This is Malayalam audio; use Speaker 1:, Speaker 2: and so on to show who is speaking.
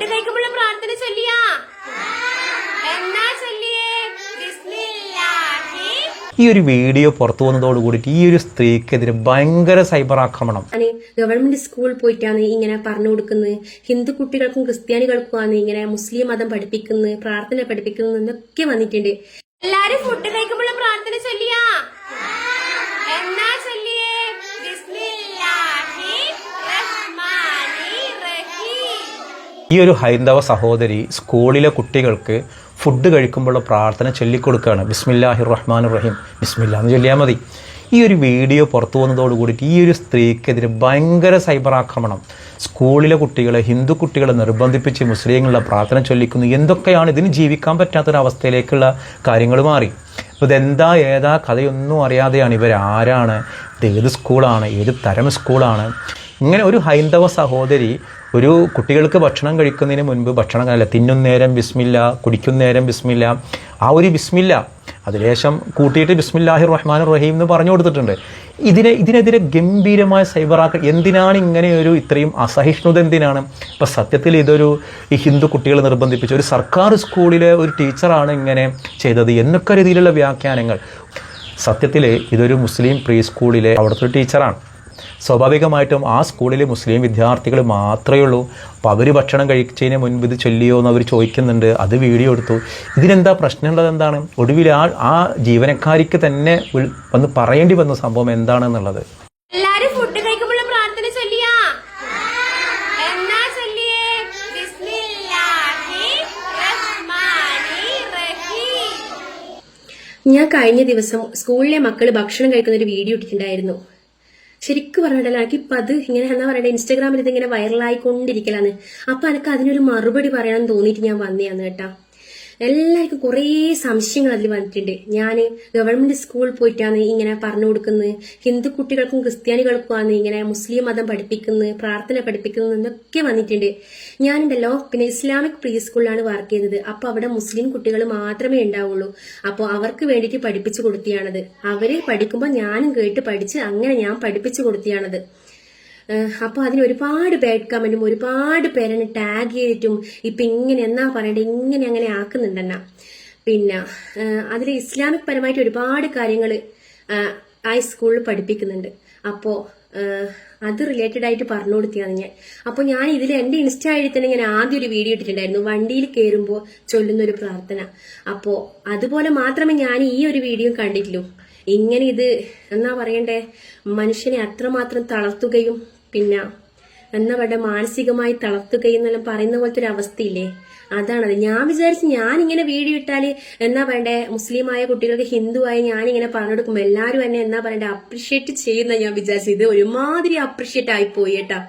Speaker 1: ഫുഡ് കഴിക്കുമ്പോൾ പ്രാർത്ഥന ചൊല്ലിയാ എന്നാ ചൊല്ലിയേ? ബിസ്മില്ലാഹി.
Speaker 2: ഈ ഒരു വീഡിയോ പുറത്തു വന്നതോടുകൂടിയിട്ട് ഈ ഒരു സ്ത്രീക്കെതിരെ ഭയങ്കര സൈബർ ആക്രമണം.
Speaker 1: ഗവൺമെന്റ് സ്കൂളിൽ പോയിട്ടാണ് ഇങ്ങനെ പറഞ്ഞു കൊടുക്കുന്നത്, ഹിന്ദു കുട്ടികൾക്കും ക്രിസ്ത്യാനികൾക്കുമാണ് ഇങ്ങനെ മുസ്ലിം മതം പഠിപ്പിക്കുന്നത്, പ്രാർത്ഥന പഠിപ്പിക്കുന്നത് എന്നൊക്കെ വന്നിട്ടുണ്ട്. എല്ലാരും ഫുഡ് കഴിക്കുമ്പോൾ പ്രാർത്ഥന ചൊല്ലിയാ എന്നാ ചൊല്ലിയേ? ബിസ്മില്ലാഹി റഹ്മാനി റഹീം.
Speaker 2: ഈ ഒരു ഹൈന്ദവ സഹോദരി സ്കൂളിലെ കുട്ടികൾക്ക് ഫുഡ് കഴിക്കുമ്പോൾ പ്രാർത്ഥന ചൊല്ലിക്കൊടുക്കുകയാണ്. ബിസ്മില്ലാഹിർ റഹ്മാനിർ റഹീം, ബിസ്മില്ലാ എന്ന് ചൊല്ലിയാൽ മതി. ഈ ഒരു വീഡിയോ പുറത്തു വന്നതോടുകൂടിയിട്ട് ഈ ഒരു സ്ത്രീക്കെതിരെ ഭയങ്കര സൈബർ ആക്രമണം. സ്കൂളിലെ കുട്ടികളെ, ഹിന്ദു കുട്ടികളെ നിർബന്ധിപ്പിച്ച് മുസ്ലിങ്ങളുടെ പ്രാർത്ഥന ചൊല്ലിക്കുന്നു. എന്തൊക്കെയാണ് ഇതിന് ജീവിക്കാൻ പറ്റാത്തൊരവസ്ഥയിലേക്കുള്ള കാര്യങ്ങൾ മാറി. അപ്പോൾ ഇതെന്താ ഏതാ കഥയൊന്നും അറിയാതെയാണ് ഇവരാരാണ്, ഇത് ഏത് സ്കൂളാണ്, ഏത് തരം സ്കൂളാണ്. ഇങ്ങനെ ഒരു ഹൈന്ദവ സഹോദരി ഒരു കുട്ടികൾക്ക് ഭക്ഷണം കഴിക്കുന്നതിന് മുൻപ് ഭക്ഷണം അല്ല, തിന്നുന്നേരം ബിസ്മില്ല, കുടിക്കുന്നേരം ബിസ്മില്ല, ആ ഒരു ബിസ്മില്ല അതിലേശം കൂട്ടിയിട്ട് ബിസ്മില്ലാഹിർ റഹ്മാനിർ റഹീം എന്ന് പറഞ്ഞു കൊടുത്തിട്ടുണ്ട്. ഇതിനെതിരെ ഗംഭീരമായ സൈബറാക്രമണം. എന്തിനാണ് ഇങ്ങനെ ഒരു ഇത്രയും അസഹിഷ്ണുത എന്തിനാണ്? ഇപ്പം സത്യത്തിൽ ഇതൊരു ഈ ഹിന്ദു കുട്ടികളെ നിർബന്ധിപ്പിച്ച ഒരു സർക്കാർ സ്കൂളിലെ ഒരു ടീച്ചറാണ് ഇങ്ങനെ ചെയ്തത് എന്നൊക്കെ രീതിയിലുള്ള വ്യാഖ്യാനങ്ങൾ. സത്യത്തിൽ ഇതൊരു മുസ്ലിം പ്രീ സ്കൂളിലെ അവിടുത്തെ ഒരു ടീച്ചറാണ്. സ്വാഭാവികമായിട്ടും ആ സ്കൂളിലെ മുസ്ലിം വിദ്യാർത്ഥികൾ മാത്രമേ ഉള്ളൂ. അപ്പോൾ അവർ ഭക്ഷണം കഴിച്ചതിന് മുൻപ് ഇത് ചൊല്ലിയോ എന്ന് അവർ ചോദിക്കുന്നുണ്ട്. അത് വീഡിയോ എടുത്തു. ഇതിനെന്താ പ്രശ്നമുള്ളത്? എന്താണ്? ഒടുവിൽ ആ ജീവനക്കാരിക്ക് തന്നെ വന്ന് പറയേണ്ടി വന്ന സംഭവം എന്താണെന്നുള്ളത്.
Speaker 1: എല്ലാരും ഫുഡ് കഴിക്കുമ്പോൾ പ്രാർത്ഥന ചൊല്ലിയാ എന്നാ ചൊല്ലിയേ? ബിസ്മില്ലാഹി റഹ്മാനി റഹീം. ഞാൻ കഴിഞ്ഞ ദിവസം സ്കൂളിലെ മക്കള് ഭക്ഷണം കഴിക്കുന്ന ഒരു വീഡിയോ ഇട്ടിട്ടുണ്ടായിരുന്നു. ശരിക്കും പറഞ്ഞിട്ടല്ല, എനിക്കിപ്പോൾ അത് ഇങ്ങനെ എന്താ പറയണ്ടേ, ഇൻസ്റ്റാഗ്രാമിൽ ഇതിങ്ങനെ വൈറലായിക്കൊണ്ടിരിക്കലാണ്. അപ്പൊ എനിക്ക് അതിനൊരു മറുപടി പറയാൻ തോന്നിയിട്ട് ഞാൻ വന്നതാണ് കേട്ടാ. എല്ലാവർക്കും കുറേ സംശയങ്ങൾ അതിൽ വന്നിട്ടുണ്ട്. ഞാൻ ഗവൺമെന്റ് സ്കൂളിൽ പോയിട്ടാണ് ഇങ്ങനെ പറഞ്ഞു കൊടുക്കുന്നത്, ഹിന്ദു കുട്ടികൾക്കും ക്രിസ്ത്യാനികൾക്കുമാണ് ഇങ്ങനെ മുസ്ലിം മതം പഠിപ്പിക്കുന്നത്, പ്രാർത്ഥന പഠിപ്പിക്കുന്നത് എന്നൊക്കെ വന്നിട്ടുണ്ട്. ഞാനുണ്ടല്ലോ പിന്നെ ഇസ്ലാമിക് പ്രീ സ്കൂളിലാണ് വർക്ക് ചെയ്തത്. അപ്പൊ അവിടെ മുസ്ലിം കുട്ടികൾ മാത്രമേ ഉണ്ടാവുള്ളൂ. അപ്പോൾ അവർക്ക് വേണ്ടിയിട്ട് പഠിപ്പിച്ചു കൊടുത്തിയാണത്. അവര് പഠിക്കുമ്പോൾ ഞാനും കേട്ട് പഠിച്ച് അങ്ങനെ ഞാൻ പഠിപ്പിച്ചു കൊടുത്തിയാണത്. അപ്പൊ അതിന് ഒരുപാട് ബാഡ് കമന്റും ഒരുപാട് പേരെന്നെ ടാഗ് ചെയ്തിട്ടും ഇപ്പൊ ഇങ്ങനെ എന്നാ പറയണ്ടേ, ഇങ്ങനെ അങ്ങനെ ആക്കുന്നുണ്ടെന്നാ. പിന്നെ അതിൽ ഇസ്ലാമിക് പരമായിട്ട് ഒരുപാട് കാര്യങ്ങൾ ആ സ്കൂളിൽ പഠിപ്പിക്കുന്നുണ്ട്. അപ്പോ അത് റിലേറ്റഡ് ആയിട്ട് പറഞ്ഞു കൊടുത്തിയാണ് ഞാൻ. അപ്പോൾ ഞാൻ ഇതിൽ എന്റെ ഇൻസ്റ്റ ഐ ഡി തന്നെ ഞാൻ ആദ്യം ഒരു വീഡിയോ ഇട്ടിട്ടുണ്ടായിരുന്നു, വണ്ടിയിൽ കയറുമ്പോൾ ചൊല്ലുന്ന ഒരു പ്രാർത്ഥന. അപ്പോ അതുപോലെ മാത്രമേ ഞാൻ ഈ ഒരു വീഡിയോ കണ്ടിട്ടുള്ളൂ. ഇങ്ങനെ ഇത് എന്നാ പറയണ്ടേ, മനുഷ്യനെ അത്രമാത്രം തളർത്തുകയും പിന്നെ എന്നാ പറയുക മാനസികമായി തളർത്തുകയും എന്നെല്ലാം പറയുന്ന പോലത്തെ ഒരു അവസ്ഥയില്ലേ, അതാണത്. ഞാൻ വിചാരിച്ചു ഞാൻ ഇങ്ങനെ വീഡിയോ ഇട്ടാല് എന്നാ പറയണ്ടേ, മുസ്ലിമായ കുട്ടികൾക്ക് ഹിന്ദുവായി ഞാനിങ്ങനെ പറഞ്ഞു കൊടുക്കുമ്പോൾ എല്ലാവരും എന്നെ എന്നാ പറയണ്ടേ അപ്രിഷ്യേറ്റ് ചെയ്യുന്ന ഞാൻ വിചാരിച്ചു. ഇത് ഒരുമാതിരി അപ്രിഷ്യേറ്റ് ആയിപ്പോയി കേട്ടാ.